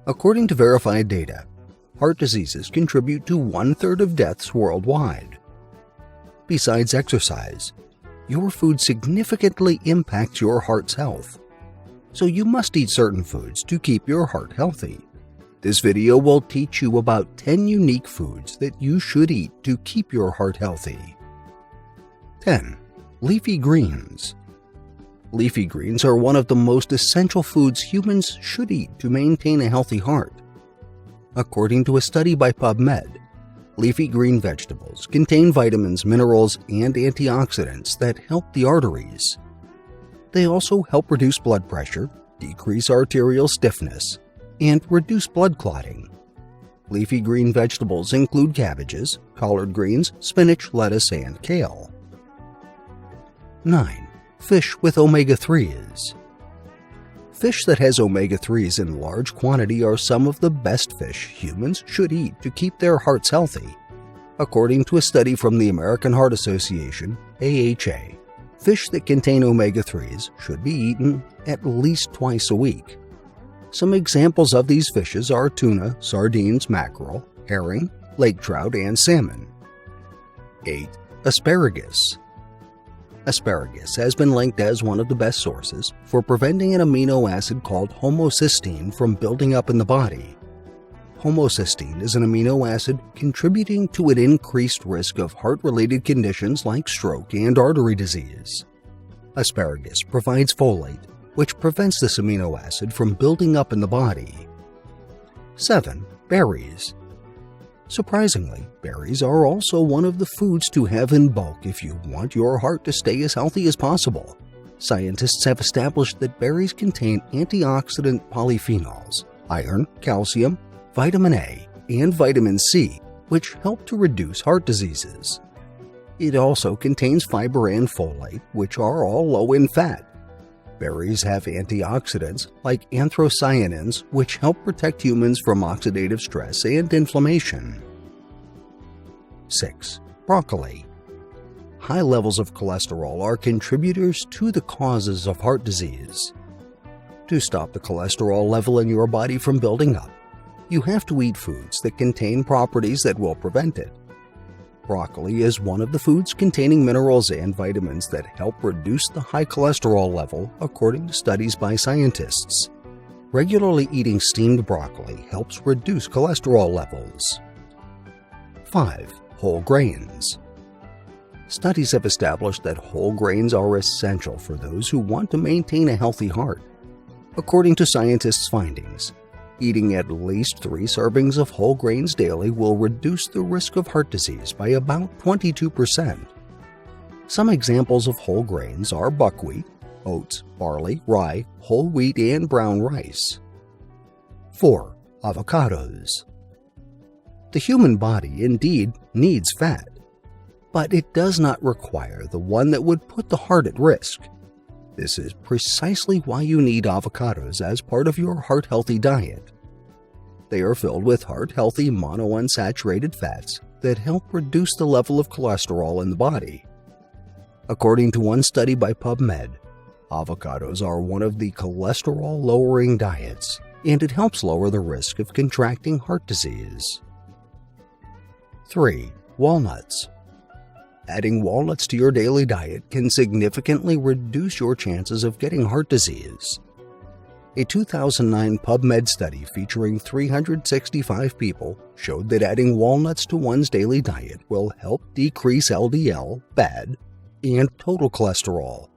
According to verified data, heart diseases contribute to 1/3 of deaths worldwide. Besides exercise, your food significantly impacts your heart's health, so you must eat certain foods to keep your heart healthy. This video will teach you about 10 unique foods that you should eat to keep your heart healthy. 10. Leafy greens. Leafy greens are one of the most essential foods humans should eat to maintain a healthy heart. According to a study by PubMed, leafy green vegetables contain vitamins, minerals, and antioxidants that help the arteries. They also help reduce blood pressure, decrease arterial stiffness, and reduce blood clotting. Leafy green vegetables include cabbages, collard greens, spinach, lettuce, and kale. 9. Fish with omega-3s. Fish that has omega-3s in large quantity are some of the best fish humans should eat to keep their hearts healthy. According to a study from the American Heart Association, AHA, fish that contain omega-3s should be eaten at least twice a week. Some examples of these fishes are tuna, sardines, mackerel, herring, lake trout, and salmon. 8. Asparagus. Asparagus has been linked as one of the best sources for preventing an amino acid called homocysteine from building up in the body. Homocysteine is an amino acid contributing to an increased risk of heart-related conditions like stroke and artery disease. Asparagus provides folate, which prevents this amino acid from building up in the body. 7. Berries. Surprisingly, berries are also one of the foods to have in bulk if you want your heart to stay as healthy as possible. Scientists have established that berries contain antioxidant polyphenols, iron, calcium, vitamin A, and vitamin C, which help to reduce heart diseases. It also contains fiber and folate, which are all low in fat. Berries have antioxidants like anthocyanins, which help protect humans from oxidative stress and inflammation. 6. Broccoli. High levels of cholesterol are contributors to the causes of heart disease. To stop the cholesterol level in your body from building up, you have to eat foods that contain properties that will prevent it. Broccoli is one of the foods containing minerals and vitamins that help reduce the high cholesterol level, according to studies by scientists. Regularly eating steamed broccoli helps reduce cholesterol levels. 5. Whole grains. Studies have established that whole grains are essential for those who want to maintain a healthy heart. According to scientists' findings, eating at least 3 servings of whole grains daily will reduce the risk of heart disease by about 22%. Some examples of whole grains are buckwheat, oats, barley, rye, whole wheat, and brown rice. 4. Avocados. The human body indeed needs fat, but it does not require the one that would put the heart at risk. This is precisely why you need avocados as part of your heart-healthy diet. They are filled with heart-healthy monounsaturated fats that help reduce the level of cholesterol in the body. According to one study by PubMed, avocados are one of the cholesterol-lowering diets, and it helps lower the risk of contracting heart disease. 3. Walnuts. Adding walnuts to your daily diet can significantly reduce your chances of getting heart disease. A 2009 PubMed study featuring 365 people showed that adding walnuts to one's daily diet will help decrease LDL, bad, and total cholesterol.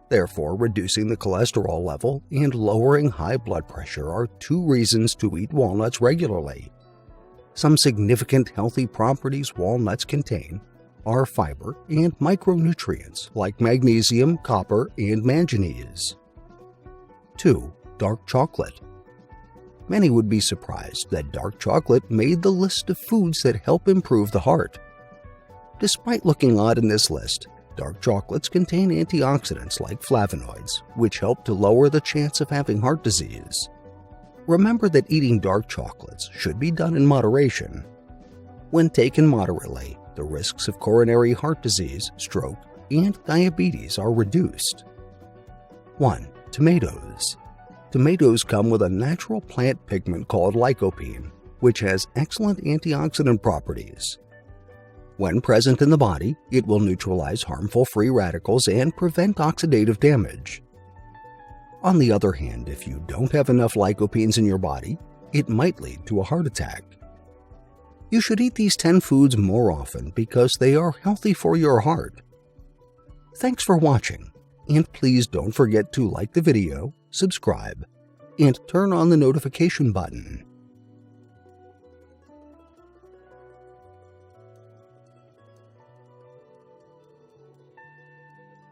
Therefore, reducing the cholesterol level and lowering high blood pressure are 2 reasons to eat walnuts regularly. Some significant healthy properties walnuts contain are fiber and micronutrients like magnesium, copper, and manganese. 2. Dark chocolate. Many would be surprised that dark chocolate made the list of foods that help improve the heart. Despite looking odd in this list, dark chocolates contain antioxidants like flavonoids, which help to lower the chance of having heart disease. Remember that eating dark chocolates should be done in moderation. When taken moderately, the risks of coronary heart disease, stroke, and diabetes are reduced. 1. Tomatoes. Tomatoes come with a natural plant pigment called lycopene, which has excellent antioxidant properties. When present in the body, it will neutralize harmful free radicals and prevent oxidative damage. On the other hand, if you don't have enough lycopenes in your body, it might lead to a heart attack. You should eat these 10 foods more often because they are healthy for your heart. Thanks for watching, and please don't forget to like the video, subscribe, and turn on the notification button.